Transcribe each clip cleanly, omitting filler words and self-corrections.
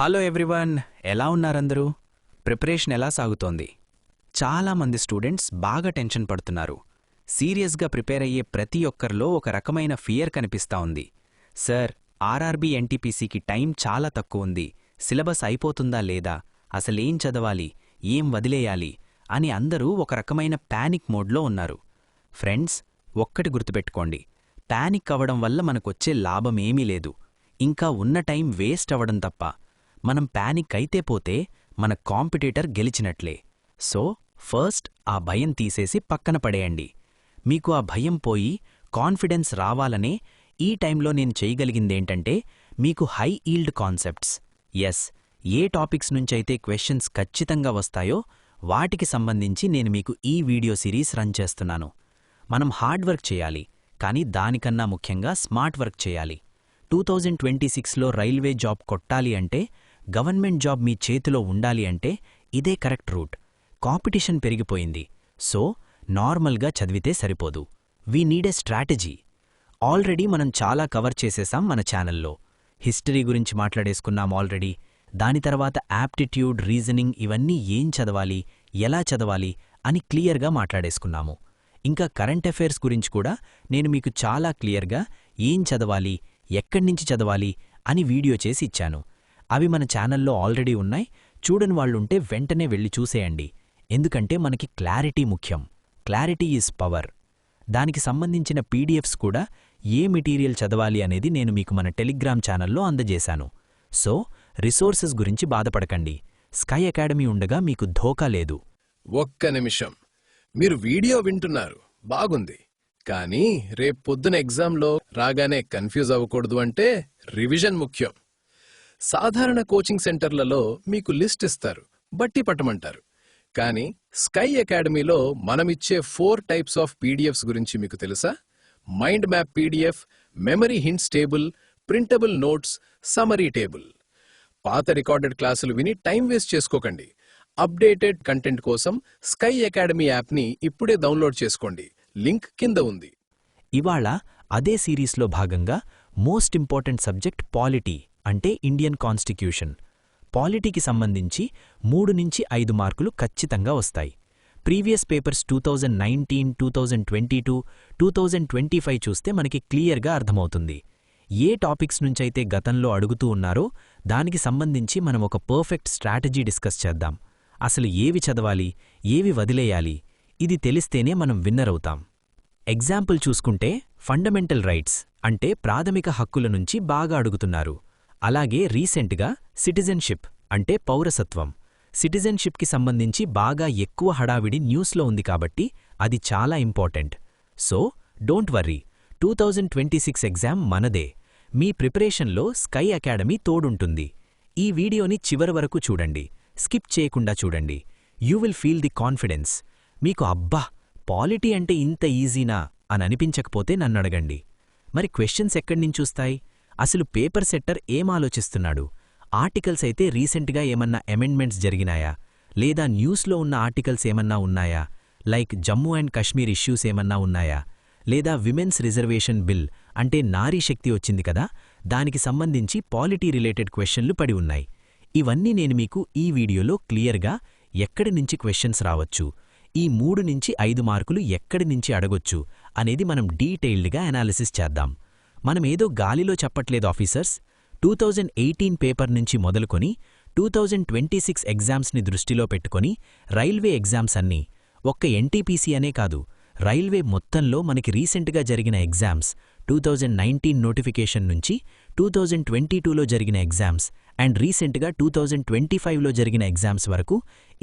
Hello everyone, ఎలా ఉన్నారందరూ? Preparation ఎలా సాగుతోంది? చాలామంది స్టూడెంట్స్ బాగా టెన్షన్ పడుతున్నారు. సీరియస్గా ప్రిపేర్ అయ్యే ప్రతి ఒక్కరిలో ఒక రకమైన ఫియర్ కనిపిస్తా ఉంది. సార్, ఆర్ఆర్బీ ఎన్టీపీసీకి టైం చాలా తక్కువ ఉంది, సిలబస్ అయిపోతుందా లేదా, అసలేం చదవాలి, ఏం వదిలేయాలి అని అందరూ ఒక రకమైన ప్యానిక్ మోడ్లో ఉన్నారు. ఫ్రెండ్స్, ఒక్కటి గుర్తుపెట్టుకోండి, ప్యానిక్ అవ్వడం వల్ల మనకొచ్చే లాభమేమీ లేదు, ఇంకా ఉన్న టైం వేస్ట్ అవ్వడం తప్ప. మనం ప్యానిక్ అయితే పోతే మన కాంపిటీటర్ గెలిచినట్లే. సో ఫస్ట్ ఆ భయం తీసేసి పక్కన పడేయండి. మీకు ఆ భయం పోయి కాన్ఫిడెన్స్ రావాలనే ఈ టైంలో నేను చేయగలిగిందేంటంటే మీకు హై ఈల్డ్ కాన్సెప్ట్స్, ఏ టాపిక్స్ నుంచైతే క్వశ్చన్స్ ఖచ్చితంగా వస్తాయో వాటికి సంబంధించి నేను మీకు ఈ వీడియో సిరీస్ రన్ చేస్తున్నాను. మనం హార్డ్ వర్క్ చేయాలి, కానీ దానికన్నా ముఖ్యంగా స్మార్ట్ వర్క్ చేయాలి. 2026లో రైల్వే జాబ్ కొట్టాలి అంటే, గవర్నమెంట్ జాబ్ మీ చేతిలో ఉండాలి అంటే ఇదే కరెక్ట్ రూట్. కాంపిటీషన్ పెరిగిపోయింది, సో నార్మల్గా చదివితే సరిపోదు. We need a strategy. Already మనం చాలా కవర్ చేసేసాం మన ఛానల్లో. హిస్టరీ గురించి మాట్లాడేసుకున్నాం ఆల్రెడీ. దాని తర్వాత యాప్టిట్యూడ్, రీజనింగ్ ఇవన్నీ ఏం చదవాలి, ఎలా చదవాలి అని క్లియర్గా మాట్లాడేసుకున్నాము. ఇంకా కరెంట్ అఫైర్స్ గురించి కూడా నేను మీకు చాలా క్లియర్గా ఏం చదవాలి, ఎక్కడ్నించి చదవాలి అని వీడియో చేసి ఇచ్చాను. అవి మన ఛానల్లో ఆల్రెడీ ఉన్నాయి. చూడని వాళ్ళుంటే వెంటనే వెళ్ళి చూసేయండి. ఎందుకంటే మనకి క్లారిటీ ముఖ్యం. Clarity is power. దానికి సంబంధించిన పీడిఎఫ్స్ కూడా ఏ మెటీరియల్ చదవాలి అనేది నేను మీకు మన టెలిగ్రామ్ ఛానల్లో అందజేశాను. సో రిసోర్సెస్ గురించి బాధపడకండి. స్కై అకాడమీ ఉండగా మీకు ధోకా లేదు. ఒక్క నిమిషం, మీరు వీడియో వింటున్నారు, బాగుంది. కానీ రేపు పొద్దున ఎగ్జామ్లో రాగానే కన్ఫ్యూజ్ అవ్వకూడదు అంటే రివిజన్ ముఖ్యం. సాధారణ కోచింగ్ సెంటర్లలో మీకు లిస్ట్ ఇస్తారు, బట్టి పట్టమంటారు. కానీ స్కై అకాడమీలో మనమిచ్చే 4 టైప్స్ ఆఫ్ పీడిఎఫ్స్ గురించి మీకు తెలుసా? Mind map PDF, memory hints table, printable notes, summary table. పాత రికార్డెడ్ క్లాసులు విని టైం వేస్ట్ చేసుకోకండి. అప్డేటెడ్ కంటెంట్ కోసం స్కై అకాడమీ యాప్ని ఇప్పుడే డౌన్లోడ్ చేసుకోండి. లింక్ కింద ఉంది. ఇవాళ అదే సిరీస్లో భాగంగా మోస్ట్ ఇంపార్టెంట్ సబ్జెక్ట్ పాలిటీ, అంటే ఇండియన్ కాన్స్టిట్యూషన్. పాలిటీకి సంబంధించి 3 నుంచి 5 మార్కులు ఖచ్చితంగా వస్తాయి. ప్రీవియస్ పేపర్స్ 2019, 2022, 2025 చూస్తే మనకి క్లియర్గా అర్థమవుతుంది. ఏ టాపిక్స్ నుంచైతే గతంలో అడుగుతూ ఉన్నారో దానికి సంబంధించి మనం ఒక పర్ఫెక్ట్ స్ట్రాటజీ డిస్కస్ చేద్దాం. అసలు ఏవి చదవాలి, ఏవి వదిలేయాలి, ఇది తెలిస్తేనే మనం విన్నర్ అవుతాం. ఎగ్జాంపుల్ చూసుకుంటే ఫండమెంటల్ రైట్స్ అంటే ప్రాథమిక హక్కుల నుంచి బాగా అడుగుతున్నారు. అలాగే రీసెంట్గా సిటిజన్షిప్ అంటే పౌరసత్వం. సిటిజన్షిప్కి సంబంధించి బాగా ఎక్కువ హడావిడి న్యూస్లో ఉంది కాబట్టి అది చాలా important. So don't worry, 2026 exam మనదే. మీ ప్రిపరేషన్లో స్కై అకాడమీ తోడుంటుంది. ఈ వీడియోని చివరి వరకు చూడండి, స్కిప్ చేయకుండా చూడండి. You will feel the confidence. మీకు అబ్బా, పాలిటీ అంటే ఇంత ఈజీనా అని అనిపించకపోతే నన్నడగండి. మరి క్వశ్చన్స్ ఎక్కడ్నించొస్తాయి? అసలు పేపర్ సెట్టర్ ఏం ఆలోచిస్తున్నాడు? ఆర్టికల్స్ అయితే రీసెంట్గా ఏమన్నా అమెండ్మెంట్స్ జరిగినాయా, లేదా న్యూస్లో ఉన్న ఆర్టికల్స్ ఏమన్నా ఉన్నాయా? Like Jammu and Kashmir issues ఏమన్నా ఉన్నాయా? లేదా విమెన్స్ రిజర్వేషన్ బిల్ అంటే నారీ శక్తి వచ్చింది కదా, దానికి సంబంధించి పాలిటీ రిలేటెడ్ క్వశ్చన్లు పడి ఉన్నాయి. ఇవన్నీ నేను మీకు ఈ వీడియోలో క్లియర్గా ఎక్కడి నుంచి క్వశ్చన్స్ రావచ్చు, ఈ 3 నుంచి 5 మార్కులు ఎక్కడి నుంచి అడగొచ్చు అనేది మనం డీటెయిల్డ్గా అనాలిసిస్ చేద్దాం. మనమేదో గాలిలో చెప్పట్లేదు ఆఫీసర్స్. 2018 పేపర్ నుంచి మొదలుకొని 2026 ఎగ్జామ్స్ని దృష్టిలో పెట్టుకొని రైల్వే ఎగ్జామ్స్ అన్నీ, ఒక్క ఎన్టీపీసీ అనే కాదు, రైల్వే మొత్తంలో మనకి రీసెంట్గా జరిగిన ఎగ్జామ్స్, 2019 నోటిఫికేషన్ నుంచి 2022లో జరిగిన ఎగ్జామ్స్ అండ్ రీసెంట్గా 2025లో జరిగిన ఎగ్జామ్స్ వరకు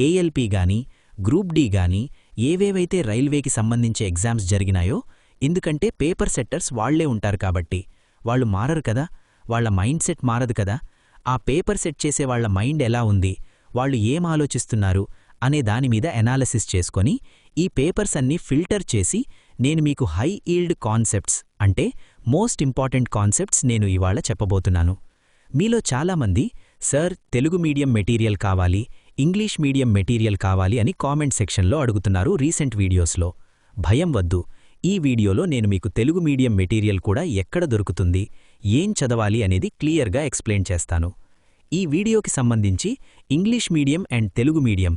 ఏఎల్పీ గానీ, గ్రూప్ డి గానీ ఏవేవైతే రైల్వేకి సంబంధించే ఎగ్జామ్స్ జరిగినాయో, ఎందుకంటే పేపర్ సెట్టర్స్ వాళ్లే ఉంటారు కాబట్టి వాళ్ళు మారరు కదా, వాళ్ల మైండ్ సెట్ మారదు కదా. ఆ పేపర్ సెట్ చేసే వాళ్ల మైండ్ ఎలా ఉంది, వాళ్ళు ఏం ఆలోచిస్తున్నారు అనే దానిమీద అనాలిసిస్ చేసుకొని ఈ పేపర్స్ అన్నీ ఫిల్టర్ చేసి నేను మీకు హై ఈల్డ్ కాన్సెప్ట్స్ అంటే మోస్ట్ ఇంపార్టెంట్ కాన్సెప్ట్స్ నేను ఇవాళ చెప్పబోతున్నాను. మీలో చాలామంది సార్ తెలుగు మీడియం మెటీరియల్ కావాలి, ఇంగ్లీష్ మీడియం మెటీరియల్ కావాలి అని కామెంట్ సెక్షన్లో అడుగుతున్నారు రీసెంట్ వీడియోస్లో. భయం వద్దు, ఈ వీడియోలో నేను మీకు తెలుగు మీడియం మెటీరియల్ కూడా ఎక్కడ దొరుకుతుంది, ఏం చదవాలి అనేది క్లియర్గా ఎక్స్ప్లెయిన్ చేస్తాను. ఈ వీడియోకి సంబంధించి English medium and Telugu medium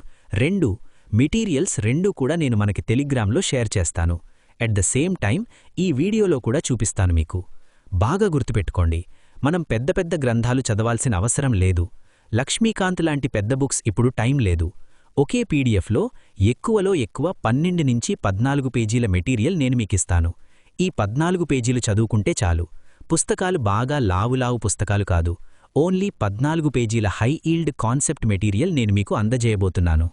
materials కూడా నేను మనకి టెలిగ్రామ్లో షేర్ చేస్తాను. అట్ ద సేమ్ టైం ఈ వీడియోలో కూడా చూపిస్తాను మీకు. బాగా గుర్తుపెట్టుకోండి, మనం పెద్ద పెద్ద గ్రంథాలు చదవాల్సిన అవసరం లేదు. లక్ష్మీకాంత్ లాంటి పెద్ద బుక్స్ ఇప్పుడు టైం లేదు. ఒకే పీడిఎఫ్లో ఎక్కువలో ఎక్కువ 12 నుంచి 14 పేజీల మెటీరియల్ నేను మీకిస్తాను. ఈ 14 పేజీలు చదువుకుంటే చాలు. పుస్తకాలు బాగా లావులావు పుస్తకాలు కాదు, ఓన్లీ 14 పేజీల హై ఈల్డ్ కాన్సెప్ట్ మెటీరియల్ నేను మీకు అందజేయబోతున్నాను.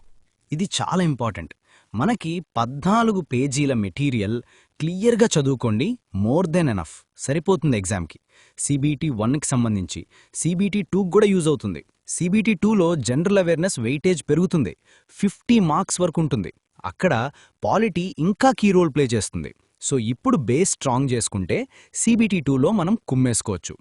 ఇది చాలా ఇంపార్టెంట్. మనకి 14 పేజీల మెటీరియల్ క్లియర్గా చదువుకోండి, మోర్ దెన్ ఎనఫ్, సరిపోతుంది ఎగ్జామ్కి. CBT 1కి సంబంధించి CBT 2 కూడా యూజ్ అవుతుంది. CBT 2లో జనరల్ అవేర్నెస్ వెయిటేజ్ పెరుగుతుంది, 50 మార్క్స్ వరకు ఉంటుంది. అక్కడ పాలిటీ ఇంకా కీ రోల్ ప్లే చేస్తుంది. సో ఇప్పుడు బేస్ స్ట్రాంగ్ చేసుకుంటే CBT 2లో మనం కుమ్మేసుకోవచ్చు.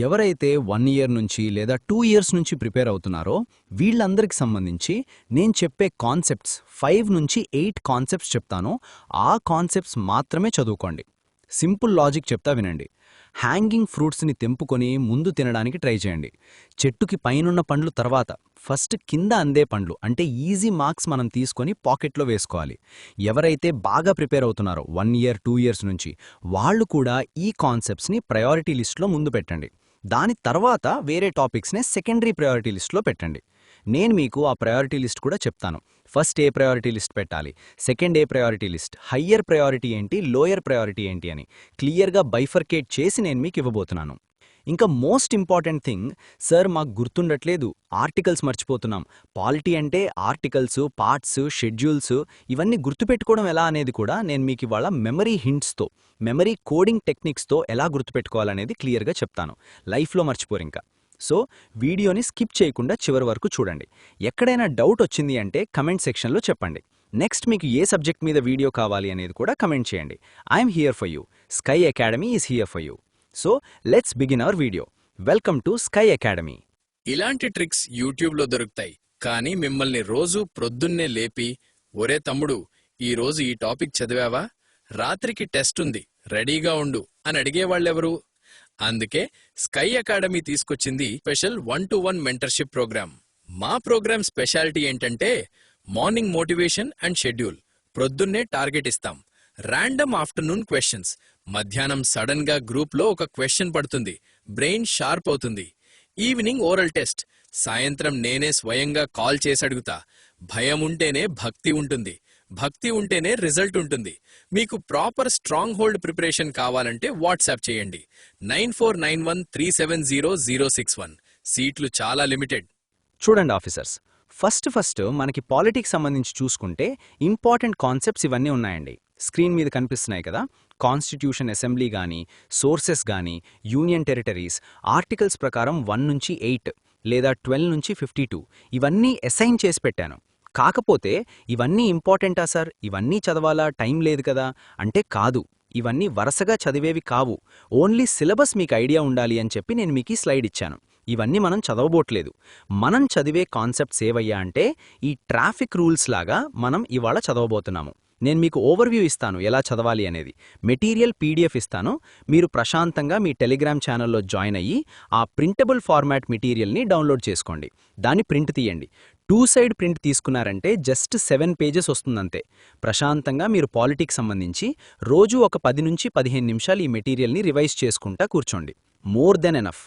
ఎవరైతే 1 ఇయర్ నుంచి లేదా 2 ఇయర్స్ నుంచి ప్రిపేర్ అవుతున్నారో వీళ్ళందరికి సంబంధించి నేను చెప్పే కాన్సెప్ట్స్ 5 నుంచి 8 కాన్సెప్ట్స్ చెప్తాను. ఆ కాన్సెప్ట్స్ మాత్రమే చదువుకోండి. సింపుల్ లాజిక్ చెప్తా వినండి. హ్యాంగింగ్ ఫ్రూట్స్ని తెంపుకొని ముందు తినడానికి ట్రై చేయండి. చెట్టుకి పైనున్న పండ్లు తర్వాత ఫస్ట్ కింద అందే పండ్లు అంటే ఈజీ మార్క్స్ మనం తీసుకొని పాకెట్లో వేసుకోవాలి. ఎవరైతే బాగా ప్రిపేర్ అవుతున్నారో 1 ఇయర్ 2 ఇయర్స్ నుంచి వాళ్ళు కూడా ఈ కాన్సెప్ట్స్ని ప్రయారిటీ లిస్ట్లో ముందు పెట్టండి. దాని తర్వాత వేరే టాపిక్స్నే సెకండరీ ప్రయారిటీ లిస్ట్లో పెట్టండి. నేను మీకు ఆ ప్రయారిటీ లిస్ట్ కూడా చెప్తాను. ఫస్ట్ ఏ ప్రయారిటీ లిస్ట్ పెట్టాలి, సెకండ్ ఏ ప్రయారిటీ లిస్ట్, హయ్యర్ ప్రయారిటీ ఏంటి, లోయర్ ప్రయారిటీ ఏంటి అని క్లియర్గా బైఫర్కేట్ చేసి నేను మీకు ఇవ్వబోతున్నాను. ఇంకా మోస్ట్ ఇంపార్టెంట్ థింగ్, సార్ మాకు గుర్తుండట్లేదు, ఆర్టికల్స్ మర్చిపోతున్నాం. పాలిటీ అంటే ఆర్టికల్స్, పార్ట్స్, షెడ్యూల్స్ ఇవన్నీ గుర్తుపెట్టుకోవడం ఎలా అనేది కూడా నేను మీకు ఇవాళ మెమరీ హింట్స్తో, మెమరీ కోడింగ్ టెక్నిక్స్తో ఎలా గుర్తుపెట్టుకోవాలనేది క్లియర్గా చెప్తాను. లైఫ్లో మర్చిపోరు ఇంకా. సో వీడియోని స్కిప్ చేయకుండా చివరి వరకు చూడండి. ఎక్కడైనా డౌట్ వచ్చింది అంటే కమెంట్ సెక్షన్లో చెప్పండి. నెక్స్ట్ మీకు ఏ సబ్జెక్ట్ మీద వీడియో కావాలి అనేది కూడా కమెంట్ చేయండి. I'm here for you. Sky academy is here for you. So let's begin our video. Welcome to sky academy. ఇలాంటి ట్రిక్స్ యూట్యూబ్లో దొరుకుతాయి, కానీ మిమ్మల్ని రోజు ప్రొద్దున్నే లేపి, ఒరే తమ్ముడు ఈ రోజు ఈ టాపిక్ చదివావా, రాత్రికి టెస్ట్ ఉంది రెడీగా ఉండు అని అడిగేవాళ్ళెవరు? అందుకే స్కై అకాడమీ తీసుకొచ్చింది స్పెషల్ 1-to-1 మెంటర్షిప్ ప్రోగ్రామ్. మా ప్రోగ్రామ్ స్పెషాలిటీ ఏంటంటే మార్నింగ్ మోటివేషన్ అండ్ షెడ్యూల్, ప్రొద్దున్నే టార్గెట్ ఇస్తాం, ర్యాండమ్ ఆఫ్టర్నూన్ క్వశ్చన్స్, మధ్యాహ్నం సడన్ గా గ్రూప్లో ఒక క్వశ్చన్ పడుతుంది, బ్రెయిన్ షార్ప్ అవుతుంది, ఈవినింగ్ ఓరల్ టెస్ట్, సాయంత్రం నేనే స్వయంగా కాల్ చేసి అడుగుతా. భయం ఉంటేనే భక్తి ఉంటుంది, భక్తి ఉంటేనే రిజల్ట్ ఉంటుంది. మీకు ప్రాపర్ స్ట్రాంగ్ హోల్డ్ ప్రిపరేషన్ కావాలంటే వాట్సాప్ చేయండి 9491370061. సీట్లు చాలా లిమిటెడ్. చూడండి ఆఫీసర్స్, ఫస్ట్ మనకి పాలిటిక్స్ సంబంధించి చూసుకుంటే ఇంపార్టెంట్ కాన్సెప్ట్స్ ఇవన్నీ ఉన్నాయండి. స్క్రీన్ మీద కనిపిస్తున్నాయి కదా. కాన్స్టిట్యూషన్ అసెంబ్లీ గానీ, సోర్సెస్ గానీ, యూనియన్ టెరిటరీస్, ఆర్టికల్స్ ప్రకారం 1 నుంచి 8 లేదా 12 నుంచి 52 ఇవన్నీ అసైన్ చేసి పెట్టాను. కాకపోతే ఇవన్నీ ఇంపార్టెంటా సార్, ఇవన్నీ చదవాలా, టైం లేదు కదా అంటే కాదు. ఇవన్నీ వరుసగా చదివేవి కావు. ఓన్లీ సిలబస్ మీకు ఐడియా ఉండాలి అని చెప్పి నేను మీకు ఈ స్లైడ్ ఇచ్చాను. ఇవన్నీ మనం చదవబోట్లేదు. మనం చదివే కాన్సెప్ట్స్ ఏవయ్యా అంటే ఈ ట్రాఫిక్ రూల్స్ లాగా మనం ఇవాళ చదవబోతున్నాము. నేను మీకు ఓవర్వ్యూ ఇస్తాను ఎలా చదవాలి అనేది. మెటీరియల్ PDF ఇస్తాను. మీరు ప్రశాంతంగా మీ టెలిగ్రామ్ ఛానల్లో జాయిన్ అయ్యి ఆ ప్రింటబుల్ ఫార్మాట్ మెటీరియల్ని డౌన్లోడ్ చేసుకోండి. దాన్ని ప్రింట్ తీయండి. 2 సైడ్ ప్రింట్ తీసుకున్నారంటే జస్ట్ 7 పేజెస్ వస్తుందంతే. ప్రశాంతంగా మీరు పాలిటిక్స్ సంబంధించి రోజు ఒక 10 నుంచి 15 నిమిషాలు ఈ మెటీరియల్ని రివైజ్ చేసుకుంటా కూర్చోండి. More than enough.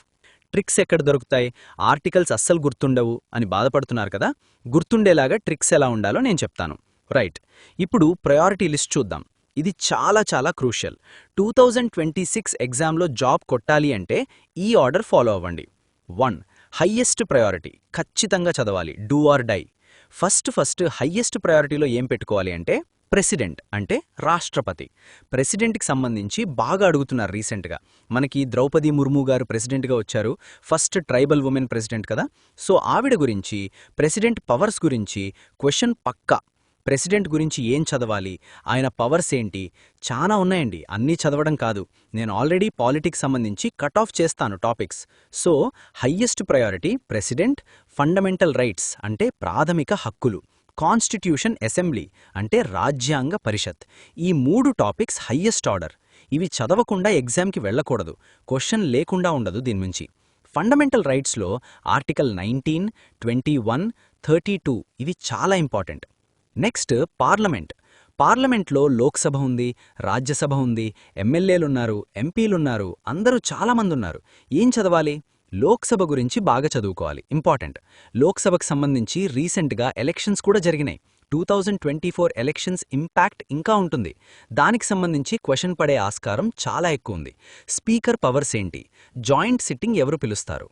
ట్రిక్స్ ఎక్కడ దొరుకుతాయి, ఆర్టికల్స్ అస్సలు గుర్తుండవు అని బాధపడుతున్నారు కదా. గుర్తుండేలాగా ట్రిక్స్ ఎలా ఉండాలో నేను చెప్తాను. రైట్, ఇప్పుడు ప్రయారిటీ లిస్ట్ చూద్దాం. ఇది చాలా చాలా క్రూషియల్. 2026 ఎగ్జామ్లో జాబ్ కొట్టాలి అంటే ఈ ఆర్డర్ ఫాలో అవ్వండి. 1. హయ్యెస్ట్ ప్రయారిటీ ఖచ్చితంగా చదవాలి, do or die. First highest ప్రయారిటీలో ఏం పెట్టుకోవాలి అంటే ప్రెసిడెంట్ అంటే రాష్ట్రపతి. ప్రెసిడెంట్కి సంబంధించి బాగా అడుగుతున్నారు రీసెంట్గా. మనకి ద్రౌపది ముర్ము గారు ప్రెసిడెంట్గా వచ్చారు, ఫస్ట్ ట్రైబల్ ఉమెన్ ప్రెసిడెంట్ కదా. సో ఆవిడ గురించి, ప్రెసిడెంట్ పవర్స్ గురించి క్వశ్చన్ పక్కా. ప్రెసిడెంట్ గురించి ఏం చదవాలి, ఆయన పవర్స్ ఏంటి, చాలా ఉన్నాయండి. అన్నీ చదవడం కాదు, నేను ఆల్రెడీ పాలిటిక్స్ సంబంధించి కట్ ఆఫ్ చేస్తాను topics. So highest priority president, fundamental rights అంటే ప్రాథమిక హక్కులు, కాన్స్టిట్యూషన్ అసెంబ్లీ అంటే రాజ్యాంగ పరిషత్. ఈ 3 టాపిక్స్ హయ్యెస్ట్ ఆర్డర్. ఇవి చదవకుండా ఎగ్జామ్కి వెళ్ళకూడదు, క్వశ్చన్ లేకుండా ఉండదు దీని నుంచి. ఫండమెంటల్ రైట్స్లో ఆర్టికల్ 19, 21, 32 ఇవి చాలా ఇంపార్టెంట్. నెక్స్ట్ పార్లమెంట్లో లోక్సభ ఉంది, రాజ్యసభ ఉంది, ఎమ్మెల్యేలున్నారు, ఎంపీలున్నారు, అందరూ చాలామంది ఉన్నారు. ఏం చదవాలి? లోక్సభ గురించి బాగా చదువుకోవాలి, ఇంపార్టెంట్. లోక్సభకు సంబంధించి రీసెంట్గా ఎలక్షన్స్ కూడా జరిగినాయి. 2024 ఎలక్షన్స్ ఇంపాక్ట్ ఇంకా ఉంటుంది. దానికి సంబంధించి క్వశ్చన్ పడే ఆస్కారం చాలా ఎక్కువ ఉంది. స్పీకర్ పవర్స్ ఏంటి? జాయింట్ సిట్టింగ్ ఎవరు పిలుస్తారు?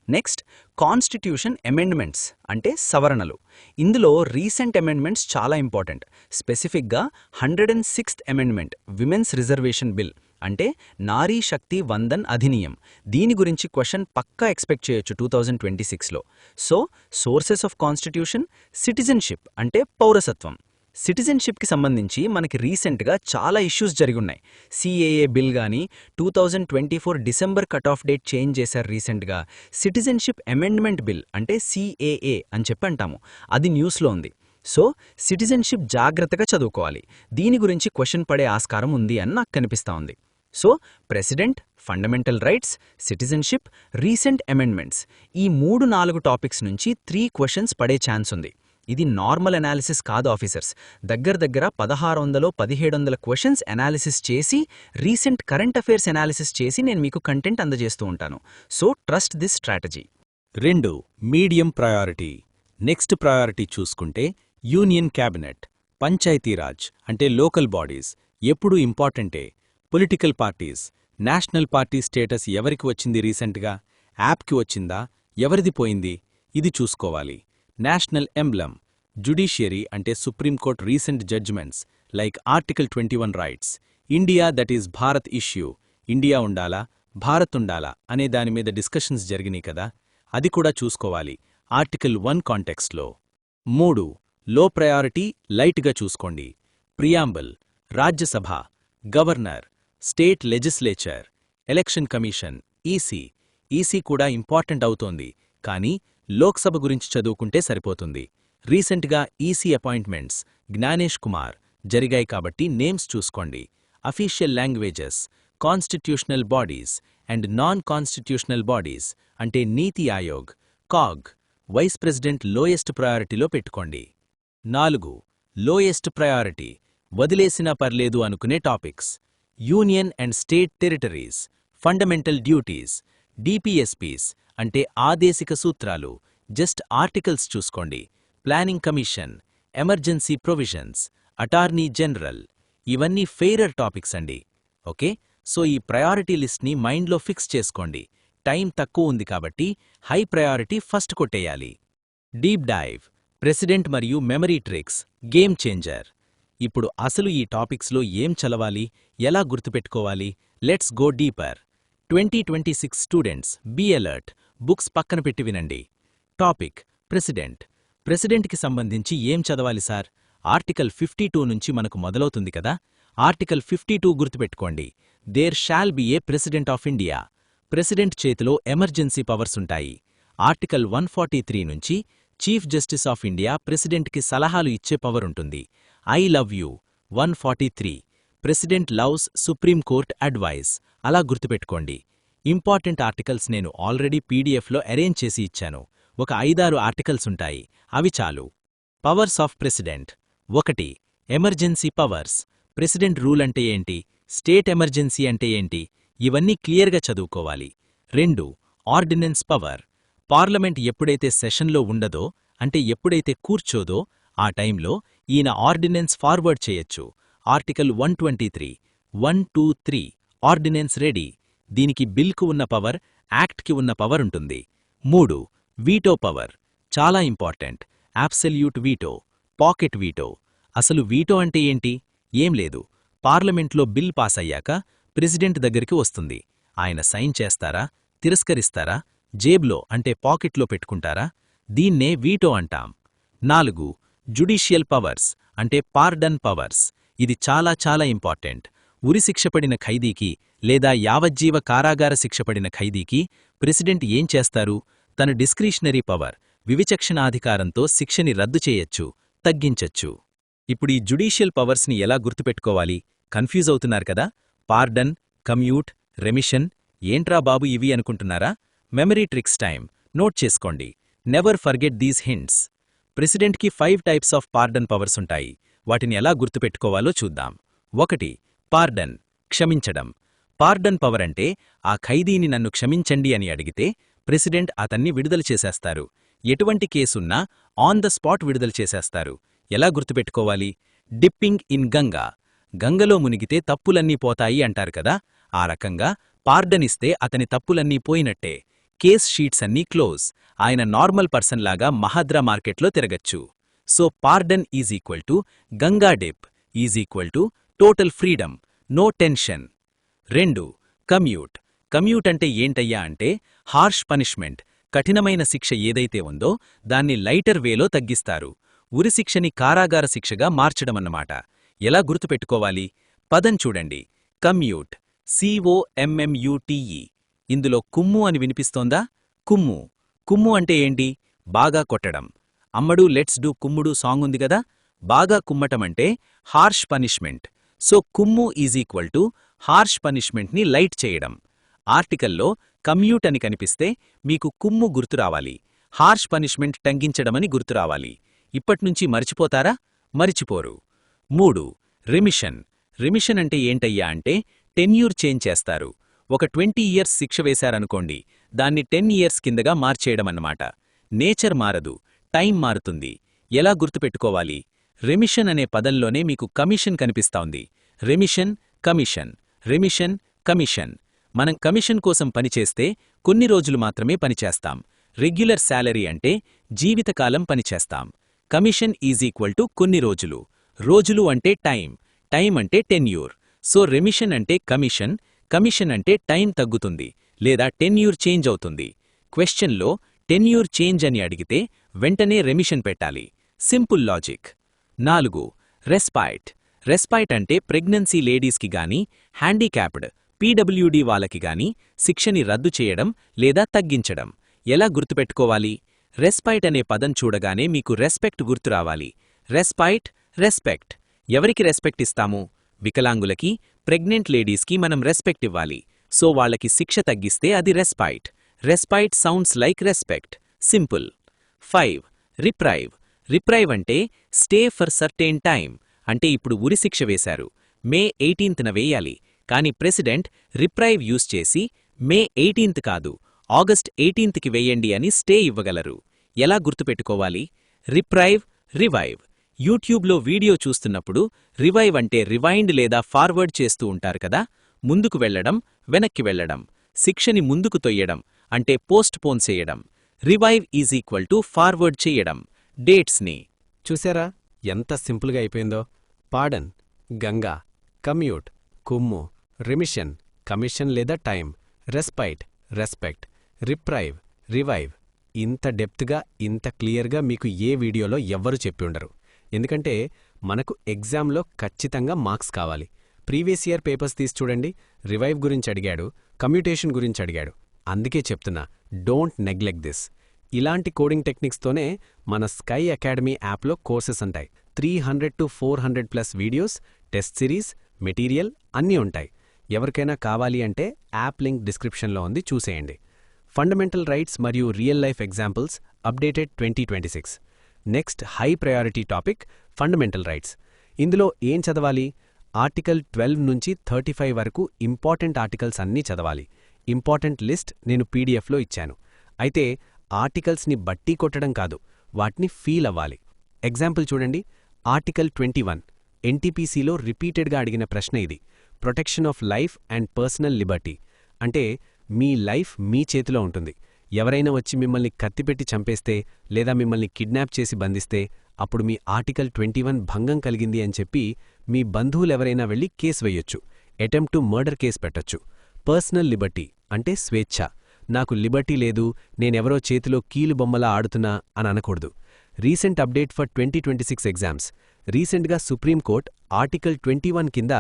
నెక్స్ట్ కాన్స్టిట్యూషన్ అమెండ్మెంట్స్ అంటే సవరణలు. ఇందులో రీసెంట్ అమెండ్మెంట్స్ చాలా ఇంపార్టెంట్. స్పెసిఫిక్గా 106th amendment women's reservation bill అంటే నారీ శక్తి వందన్ అధినియం. దీని గురించి క్వశ్చన్ పక్కా ఎక్స్పెక్ట్ చేయొచ్చు 2026లో. So sources of constitution, citizenship అంటే పౌరసత్వం. సిటిజన్షిప్కి సంబంధించి మనకి రీసెంట్గా చాలా ఇష్యూస్ జరిగున్నాయి. సిఏఏ బిల్ గానీ 2024 December cut off date change చేశారు రీసెంట్గా. సిటిజన్షిప్ అమెండ్మెంట్ బిల్ అంటే సిఏఏ అని చెప్పి అంటాము, అది న్యూస్లో ఉంది. సో సిటిజన్షిప్ జాగ్రత్తగా చదువుకోవాలి. దీని గురించి క్వశ్చన్ పడే ఆస్కారం ఉంది అని నాకు కనిపిస్తా ఉంది. So president, fundamental rights, citizenship, recent amendments ఈ 3-4 టాపిక్స్ నుంచి 3 క్వశ్చన్స్ పడే ఛాన్స్ ఉంది. ఇది నార్మల్ అనాలిసిస్ కాదు ఆఫీసర్స్. దగ్గర 1600-1700 క్వశ్చన్స్ అనాలిసిస్ చేసి రీసెంట్ కరెంట్ అఫైర్స్ అనాలిసిస్ చేసి నేను మీకు కంటెంట్ అందజేస్తూ ఉంటాను. So trust this strategy. 2. Medium priority. Next priority చూసుకుంటే యూనియన్ క్యాబినెట్, పంచాయతీరాజ్ అంటే లోకల్ బాడీస్ ఎప్పుడూ ఇంపార్టెంటే. Political parties, national party status ఎవరికి వచ్చింది రీసెంట్గా? యాప్కి వచ్చిందా? ఎవరిది పోయింది? ఇది చూసుకోవాలి. నేషనల్ ఎంబ్లమ్, జుడిషియరీ అంటే supreme court recent judgments like article 21 rights. India that is Bharat issue, India ఉండాలా భారత్ ఉండాలా అనే దాని మీద డిస్కషన్స్ జరిగినాయి కదా, అది కూడా చూసుకోవాలి ఆర్టికల్ 1 కాంటెక్స్ట్లో. 3. లో ప్రయారిటీ లైట్గా చూసుకోండి. Preamble, Rajya Sabha, governor, state legislature, election commission, EC కూడా ఇంపార్టెంట్ అవుతోంది. కానీ లోక్సభ గురించి చదువుకుంటే సరిపోతుంది. రీసెంట్గా ఈసీ అపాయింట్మెంట్స్ జ్ఞానేష్ కుమార్ జరిగాయి కాబట్టి నేమ్స్ చూసుకోండి. Official languages, constitutional bodies and non constitutional bodies అంటే NITI Aayog, CAG, vice president lowest ప్రయారిటీలో పెట్టుకోండి. 4. లోయెస్ట్ ప్రయారిటీ వదిలేసినా పర్లేదు అనుకునే topics. Union and state territories, fundamental duties, DPSPs అంటే ఆదేశిక సూత్రాలు, జస్ట్ ఆర్టికల్స్ చూసుకోండి. Planning commission, emergency provisions, attorney general ఇవన్నీ ఫెయిరర్ టాపిక్స్ అండి. ఓకే, సో ఈ ప్రయారిటీ లిస్ట్ని మైండ్లో ఫిక్స్ చేసుకోండి. టైం తక్కువ ఉంది కాబట్టి హై ప్రయారిటీ ఫస్ట్ కొట్టేయాలి. డీప్ డైవ్, ప్రెసిడెంట్ మరియు మెమరీ ట్రిక్స్, గేమ్ చేంజర్. ఇప్పుడు అసలు ఈ టాపిక్స్లో ఏం చదవాలి, ఎలా గుర్తుపెట్టుకోవాలి? Let's go deeper. 2026 students be alert, books పక్కన పెట్టి వినండి. టాపిక్ ప్రెసిడెంట్కి సంబంధించి ఏం చదవాలి సార్? ఆర్టికల్ 52 నుంచి మనకు మొదలవుతుంది కదా. ఆర్టికల్ 52 గుర్తుపెట్టుకోండి. There shall be a president of India. President చేతిలో ఎమర్జెన్సీ పవర్స్ ఉంటాయి. ఆర్టికల్ 143 నుంచి చీఫ్ జస్టిస్ ఆఫ్ ఇండియా ప్రెసిడెంట్కి సలహాలు ఇచ్చే పవర్ ఉంటుంది. I love you 143, president loves supreme court advice. అలా గుర్తుపెట్టుకోండి. ఇంపార్టెంట్ ఆర్టికల్స్ నేను ఆల్రెడీ పీడీఎఫ్లో అరేంజ్ చేసి ఇచ్చాను. ఒక 5-6 ఆర్టికల్స్ ఉంటాయి, అవి చాలు. Powers of president. 1. Emergency powers. President rule అంటే ఏంటి? స్టేట్ ఎమర్జెన్సీ అంటే ఏంటి? ఇవన్నీ క్లియర్గా చదువుకోవాలి. 2. Ordinance power. పార్లమెంట్ ఎప్పుడైతే సెషన్లో ఉండదో అంటే ఎప్పుడైతే కూర్చోదో ఆ టైంలో ఈయన ఆర్డినెన్స్ ఫార్వర్డ్ చేయొచ్చు. Article 123, 123 ordinance ready. దీనికి బిల్కు ఉన్న పవర్, యాక్ట్కి ఉన్న పవర్ ఉంటుంది. 3. Veto power. చాలా important. Absolute veto, pocket veto. అసలు వీటో అంటే ఏంటి? ఏం లేదు, పార్లమెంట్లో బిల్ పాస్ అయ్యాక ప్రెసిడెంట్ దగ్గరికి వస్తుంది. ఆయన సైన్ చేస్తారా, తిరస్కరిస్తారా, జేబ్లో అంటే పాకెట్లో పెట్టుకుంటారా? దీన్నే వీటో అంటాం. 4. జుడిషియల్ పవర్స్ అంటే పార్డన్ పవర్స్. ఇది చాలా చాలా ఇంపార్టెంట్. ఉరిశిక్షపడిన ఖైదీకి లేదా యావజ్జీవ కారాగార శిక్షపడిన ఖైదీకి ప్రెసిడెంట్ ఏం చేస్తారు? తన డిస్క్రిషనరీ పవర్, వివిచక్షణాధికారంతో శిక్షని రద్దు చేయొచ్చు, తగ్గించచ్చు. ఇప్పుడు ఈ జుడిషియల్ పవర్స్ని ఎలా గుర్తుపెట్టుకోవాలి? కన్ఫ్యూజ్ అవుతున్నారు కదా. పార్డన్, కమ్యూట్, రెమిషన్ ఏంట్రా బాబు ఇవి అనుకుంటున్నారా? Memory tricks time. నోట్ చేసుకోండి. Never forget these hints. ప్రెసిడెంట్కి 5 టైప్స్ ఆఫ్ పార్డన్ పవర్స్ ఉంటాయి. వాటిని ఎలా గుర్తుపెట్టుకోవాలో చూద్దాం. 1. పార్డన్, క్షమించడం. పార్డన్ పవర్ అంటే ఆ ఖైదీని నన్ను క్షమించండి అని అడిగితే ప్రెసిడెంట్ అతన్ని విడుదల చేసేస్తారు. ఎటువంటి కేసున్నా ఆన్ ద స్పాట్ విడుదల చేసేస్తారు. ఎలా గుర్తుపెట్టుకోవాలి? Dipping in Ganga. గంగలో మునిగితే తప్పులన్నీ పోతాయి అంటారు కదా, ఆ రకంగా పార్డన్ ఇస్తే అతని తప్పులన్నీ పోయినట్టే. కేస్ షీట్స్ అన్నీ క్లోజ్. ఆయన నార్మల్ పర్సన్ లాగా మహాద్రా మార్కెట్లో తిరగచ్చు. So pardon is equal to Ganga dip is equal to total freedom, no tension. 2. Commute. Commute అంటే ఏంటయ్యా అంటే హార్ష్ పనిష్మెంట్. కఠినమైన శిక్ష ఏదైతే ఉందో దాన్ని లైటర్ వేలో తగ్గిస్తారు. ఉరిశిక్షని కారాగార శిక్షగా మార్చడమన్నమాట. ఎలా గుర్తుపెట్టుకోవాలి? పదం చూడండి. Commute, COMMUTE. ఇందులో కుమ్ము అని వినిపిస్తోందా? కుమ్ము. కుమ్ము అంటే ఏంటి? బాగా కొట్టడం. అమ్మడు లెట్స్ డూ కుమ్ముడు సాంగ్ ఉంది గదా, బాగా కుమ్మటమంటే హార్ష్ పనిష్మెంట్. సో కుమ్ము ఈజ్ ఈక్వల్ టు హార్ష్ పనిష్మెంట్ని లైట్ చేయడం. ఆర్టికల్లో కమ్యూట్ అని కనిపిస్తే మీకు కుమ్ము గుర్తురావాలి, హార్ష్ పనిష్మెంట్ తగ్గించడమని గుర్తురావాలి. ఇప్పట్నుంచి మరిచిపోతారా? మరిచిపోరు. 3. రిమిషన్. రిమిషన్ అంటే ఏంటయ్యా అంటే టెన్యూర్ చేంజ్ చేస్తారు. ఒక 20 ఇయర్స్ శిక్ష వేశారనుకోండి, దాన్ని 10 ఇయర్స్ కిందగా మార్చేయడమన్నమాట. నేచర్ మారదు, టైం మారుతుంది. ఎలా గుర్తుపెట్టుకోవాలి? రెమిషన్ అనే పదంలోనే మీకు కమిషన్ కనిపిస్తోంది. Remission, commission, remission, commission. మనం కమిషన్ కోసం పనిచేస్తే కొన్ని రోజులు మాత్రమే పనిచేస్తాం. రెగ్యులర్ శాలరీ అంటే జీవితకాలం పనిచేస్తాం. కమిషన్ ఈజ్ ఈక్వల్ టు కొన్ని రోజులు. రోజులు అంటే టైం, టైం అంటే టెన్యూర్. సో రెమిషన్ అంటే కమిషన్, కమిషన్ అంటే టైం తగ్గుతుంది లేదా టెన్యూర్ చేంజ్ అవుతుంది. క్వశ్చన్లో టెన్యూర్ చేంజ్ అని అడిగితే వెంటనే రెమిషన్ పెట్టాలి. Simple logic. 4. రెస్పైట్. రెస్పైట్ అంటే ప్రెగ్నెన్సీ లేడీస్కి గానీ, హ్యాండిక్యాప్డ్ PWD వాళ్ళకి గానీ శిక్షని రద్దు చేయడం లేదా తగ్గించడం. ఎలా గుర్తుపెట్టుకోవాలి? రెస్పైట్ అనే పదం చూడగానే మీకు రెస్పెక్ట్ గుర్తురావాలి. Respite, respect. ఎవరికి రెస్పెక్ట్ ఇస్తాము? వికలాంగులకి, ప్రెగ్నెంట్ లేడీస్కి మనం రెస్పెక్ట్ ఇవ్వాలి. సో వాళ్ళకి శిక్ష తగ్గిస్తే అది respite. Respite sounds like respect. Simple. 5. Reprieve. Reprieve అంటే స్టే ఫర్ సర్టెన్ టైం. అంటే ఇప్పుడు ఉరిశిక్ష వేశారు, మే 18న వేయాలి. కాని ప్రెసిడెంట్ రిప్రైవ్ యూజ్ చేసి మే 18th కాదు, ఆగస్ట్ 18కి వేయండి అని స్టే ఇవ్వగలరు. ఎలా గుర్తుపెట్టుకోవాలి? Reprieve, revive. యూట్యూబ్లో వీడియో చూస్తున్నప్పుడు రివైవ్ అంటే రివైండ్ లేదా ఫార్వర్డ్ చేస్తూ ఉంటారు కదా, ముందుకు వెళ్లడం, వెనక్కి వెళ్లడం. శిక్షని ముందుకు తొయ్యడం అంటే పోస్ట్ పోన్ చేయడం. Revive is equal to forward చేయడం, డేట్స్ని. చూసారా ఎంత సింపుల్గా అయిపోయిందో? పార్డన్, గంగా, కమ్యూట్, కుమ్ము, రిమిషన్, కమిషన్ లేదా time, respite, respect, reprieve, revive. ఇంత డెప్త్గా, ఇంత క్లియర్గా మీకు ఏ వీడియోలో ఎవ్వరూ చెప్పి ఉండరు. ఎందుకంటే మనకు ఎగ్జామ్లో ఖచ్చితంగా మార్క్స్ కావాలి. ప్రీవియస్ ఇయర్ పేపర్స్ తీసి చూడండి. రివైవ్ గురించి అడిగాడు, కమ్యూటేషన్ గురించి అడిగాడు. అందుకే చెప్తున్నా, డోంట్ నెగ్లెక్ట్ దిస్. ఇలాంటి కోడింగ్ టెక్నిక్స్తోనే మన స్కై అకాడమీ యాప్లో కోర్సెస్ ఉంటాయి. 300 to 400+ videos, test series, material అన్నీ ఉంటాయి. ఎవరికైనా కావాలి అంటే యాప్ లింక్ డిస్క్రిప్షన్లో ఉంది, చూసేయండి. ఫండమెంటల్ రైట్స్ మరియు real life examples updated 2026. Next high priority topic fundamental rights. ఇందులో ఏం చదవాలి? ఆర్టికల్ 12 నుంచి 35 వరకు ఇంపార్టెంట్ ఆర్టికల్స్ అన్నీ చదవాలి. ఇంపార్టెంట్ లిస్ట్ నేను పీడిఎఫ్లో ఇచ్చాను. అయితే ఆర్టికల్స్ని బట్టి కొట్టడం కాదు, వాటిని ఫీల్ అవ్వాలి. ఎగ్జాంపుల్ చూడండి. ఆర్టికల్ 21 ఎన్టీపీసీలో రిపీటెడ్గా అడిగిన ప్రశ్న ఇది. Protection of life and personal Liberty. అంటే మీ లైఫ్ మీ చేతిలో ఉంటుంది. ఎవరైనా వచ్చి మిమ్మల్ని కత్తిపెట్టి చంపేస్తే లేదా మిమ్మల్ని కిడ్నాప్ చేసి బంధిస్తే అప్పుడు మీ ఆర్టికల్ 21 భంగం కలిగింది అని చెప్పి మీ బంధువులెవరైనా వెళ్లి కేసు వెయ్యొచ్చు. అటెంప్ట్ టు మర్డర్ కేసు పెట్టొచ్చు. పర్సనల్ లిబర్టీ అంటే స్వేచ్ఛ. నాకు లిబర్టీ లేదు, నేనెవరో చేతిలో కీలు బొమ్మలా ఆడుతున్నా అని అనకూడదు. Recent update for 2026 exams. రీసెంట్గా సుప్రీంకోర్టు ఆర్టికల్ 21 కింద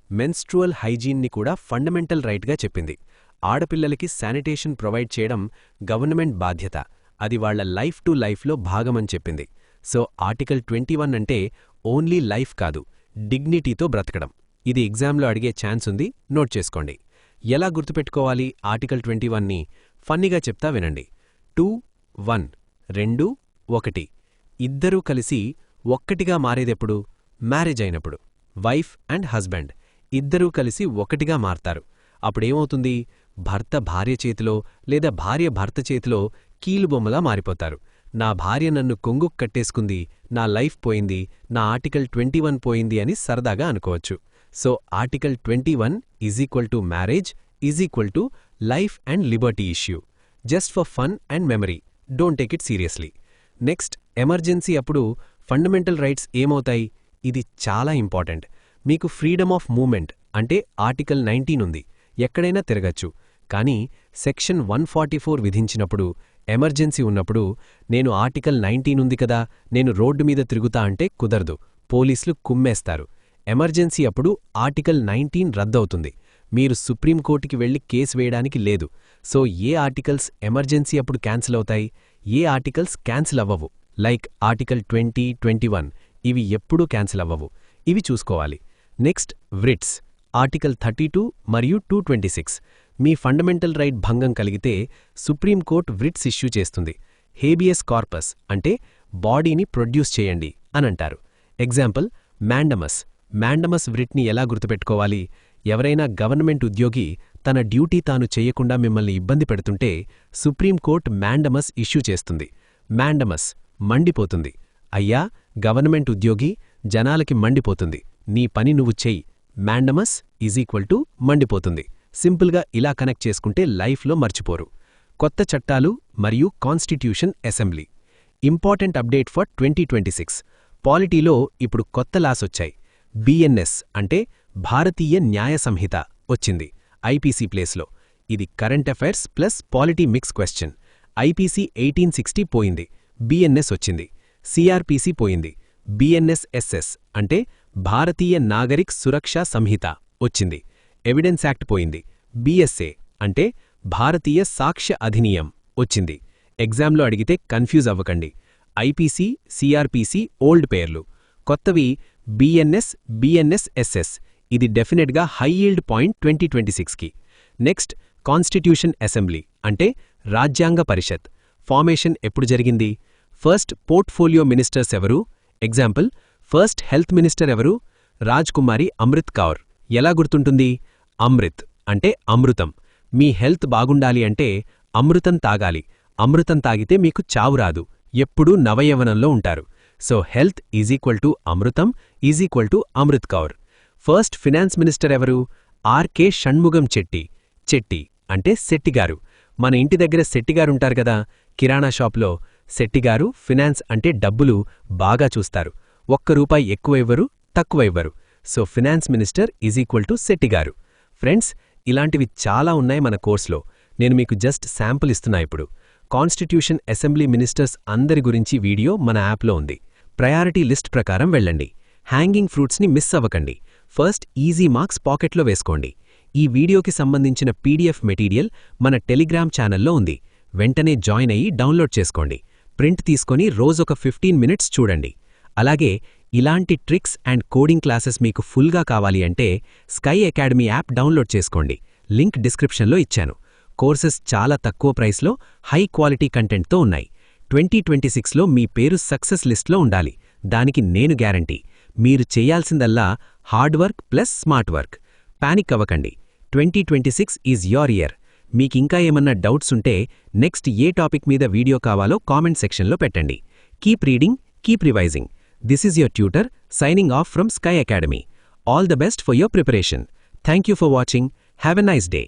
మెన్స్ట్రువల్ హైజీన్ని కూడా ఫండమెంటల్ రైట్గా చెప్పింది. ఆడపిల్లలకి శానిటేషన్ ప్రొవైడ్ చేయడం గవర్నమెంట్ బాధ్యత. అది వాళ్ల లైఫ్ టు లైఫ్లో భాగమని చెప్పింది. సో ఆర్టికల్ 21 అంటే ఓన్లీ లైఫ్ కాదు, డిగ్నిటీతో బ్రతకడం. ఇది ఎగ్జామ్లో అడిగే ఛాన్స్ ఉంది, నోట్ చేసుకోండి. ఎలా గుర్తుపెట్టుకోవాలి ఆర్టికల్ 21ని? ఫన్నీగా చెప్తా వినండి. 2, 1, 2, 1. ఇద్దరూ కలిసి ఒక్కటిగా మారేదెప్పుడు? మ్యారేజ్ అయినప్పుడు. వైఫ్ అండ్ హస్బెండ్ ఇద్దరూ కలిసి ఒకటిగా మారతారు. అప్పుడేమవుతుంది? భర్త భార్య చేతిలో లేదా భార్య భర్త చేతిలో కీలుబొమ్మలా మారిపోతారు. నా భార్య నన్ను కొంగుకు కట్టేసుకుంది, నా లైఫ్ పోయింది, నా ఆర్టికల్ 21 పోయింది అని సరదాగా అనుకోవచ్చు. So article 21 = marriage = life and Liberty issue. Just for fun and memory, don't take it seriously. Next, emergency అప్పుడు ఫండమెంటల్ రైట్స్ ఏమవుతాయి? ఇది చాలా ఇంపార్టెంట్. మీకు ఫ్రీడమ్ ఆఫ్ మూవ్మెంట్ అంటే ఆర్టికల్ 19 ఉంది, ఎక్కడైనా తిరగచ్చు. కానీ సెక్షన్ 144 విధించినప్పుడు, ఎమర్జెన్సీ ఉన్నప్పుడు నేను ఆర్టికల్ 19 ఉంది కదా, నేను రోడ్డు మీద తిరుగుతా అంటే కుదరదు, పోలీసులు కుమ్మేస్తారు. ఎమర్జెన్సీ అప్పుడు ఆర్టికల్ 19 రద్దవుతుంది. మీరు సుప్రీంకోర్టుకి వెళ్లి కేసు వేయడానికి లేదు. సో ఏ ఆర్టికల్స్ ఎమర్జెన్సీ అప్పుడు క్యాన్సిల్ అవుతాయి, ఏ ఆర్టికల్స్ క్యాన్సిల్ అవ్వవు? లైక్ ఆర్టికల్ 20, 21 ఇవి ఎప్పుడూ క్యాన్సిల్ అవ్వవు. ఇవి చూసుకోవాలి. నెక్స్ట్, వ్రిట్స్ ఆర్టికల్ 32 మరియు 226. మీ ఫండమెంటల్ రైట్ భంగం కలిగితే సుప్రీంకోర్టు వ్రిట్స్ ఇష్యూ చేస్తుంది. హేబియస్ కార్పస్ అంటే బాడీని ప్రొడ్యూస్ చేయండి అనంటారు. ఎగ్జాంపుల్, మ్యాండమస్ వ్రిట్ని ఎలా గుర్తుపెట్టుకోవాలి? ఎవరైనా గవర్నమెంట్ ఉద్యోగి తన డ్యూటీ తాను చేయకుండా మిమ్మల్ని ఇబ్బంది పెడుతుంటే సుప్రీంకోర్టు మ్యాండమస్ ఇష్యూ చేస్తుంది. మ్యాండమస్ మండిపోతుంది. అయ్యా, గవర్నమెంట్ ఉద్యోగి, జనాలకి మండిపోతుంది, నీ పని నువ్వు చెయ్యి. మ్యాండమస్ = మండిపోతుంది. సింపుల్గా ఇలా కనెక్ట్ చేసుకుంటే లైఫ్లో మర్చిపోరు. కొత్త చట్టాలు మరియు constitution assembly. Important update for 2026. పాలిటీలో ఇప్పుడు కొత్త లాస్ వచ్చాయి. BNS అంటే భారతీయ న్యాయ సంహిత వచ్చింది ఐపీసీ ప్లేస్లో. ఇది current affairs plus polity mix question. IPC 1860 పోయింది, BNS వచ్చింది. CRPC పోయింది, BNSSS అంటే భారతీయ నాగరిక్ సురక్షా సంహిత వచ్చింది. ఎవిడెన్స్ యాక్ట్ పోయింది, BSA అంటే భారతీయ సాక్ష్య అధినియం వచ్చింది. ఎగ్జామ్లో అడిగితే కన్ఫ్యూజ్ అవ్వకండి. ఐపీసీ, CRPC ఓల్డ్ పేర్లు, కొత్తవి BNS, BNSSS. ఇది డెఫినెట్గా హై ఈల్డ్ పాయింట్ 2026కి. నెక్స్ట్, కాన్స్టిట్యూషన్ అసెంబ్లీ అంటే రాజ్యాంగ పరిషత్. ఫార్మేషన్ ఎప్పుడు జరిగింది? ఫస్ట్ పోర్ట్ఫోలియో మినిస్టర్స్ ఎవరు? ఎగ్జాంపుల్, ఫస్ట్ హెల్త్ మినిస్టర్ ఎవరు? రాజ్కుమారి అమృత్ కౌర్. ఎలా గుర్తుంటుంది? అమృత్ అంటే అమృతం. మీ హెల్త్ బాగుండాలి అంటే అమృతం తాగాలి. అమృతం తాగితే మీకు చావు రాదు, ఎప్పుడూ నవయవనంలో ఉంటారు. సో హెల్త్ = అమృతం = Amrit Kaur. First finance minister ఎవరు? ఆర్కే షణ్ముగం చెట్టి అంటే శెట్టిగారు. మన ఇంటి దగ్గర శెట్టిగారుంటారు కదా, కిరాణా షాప్లో. శెట్టిగారు ఫినాన్స్ అంటే డబ్బులు బాగా చూస్తారు. ₹1 ఎక్కువ ఇవ్వరు, తక్కువ ఇవ్వరు. So finance minister = శెట్టిగారు. ఫ్రెండ్స్, ఇలాంటివి చాలా ఉన్నాయి మన కోర్సులో. నేను మీకు జస్ట్ శాంపుల్ ఇస్తున్నా ఇప్పుడు. కాన్స్టిట్యూషన్ అసెంబ్లీ మినిస్టర్స్ అందరి గురించి వీడియో మన యాప్లో ఉంది. ప్రయారిటీ లిస్ట్ ప్రకారం వెళ్ళండి. హ్యాంగింగ్ ఫ్రూట్స్ని మిస్ అవ్వకండి. ఫస్ట్ ఈజీ మార్క్స్ పాకెట్లో వేసుకోండి. ఈ వీడియోకి సంబంధించిన PDF మెటీరియల్ మన టెలిగ్రామ్ ఛానల్లో ఉంది. వెంటనే జాయిన్ అయ్యి డౌన్లోడ్ చేసుకోండి. ప్రింట్ తీసుకొని రోజొక 15 మినిట్స్ చూడండి. అలాగే ఇలాంటి ట్రిక్స్ అండ్ కోడింగ్ క్లాసెస్ మీకు ఫుల్గా కావాలి అంటే స్కై అకాడమీ యాప్ డౌన్లోడ్ చేసుకోండి. లింక్ డిస్క్రిప్షన్లో ఇచ్చాను. కోర్సెస్ చాలా తక్కువ ప్రైస్లో హై క్వాలిటీ కంటెంట్తో ఉన్నాయి. 2026లో మీ పేరు సక్సెస్ లిస్ట్లో ఉండాలి. దానికి నేను గ్యారంటీ. మీరు చేయాల్సిందల్లా hard work plus smart work. Panic అవ్వకండి. 2026 ఈజ్ యోర్ ఇయర్. మీకింకా ఏమన్నా డౌట్స్ ఉంటే నెక్స్ట్ ఏ టాపిక్ మీద వీడియో కావాలో కామెంట్ సెక్షన్లో పెట్టండి. Keep reading, keep revising. This is your tutor signing off from sky academy. All the best for your preparation. Thank you for watching. Have a nice day.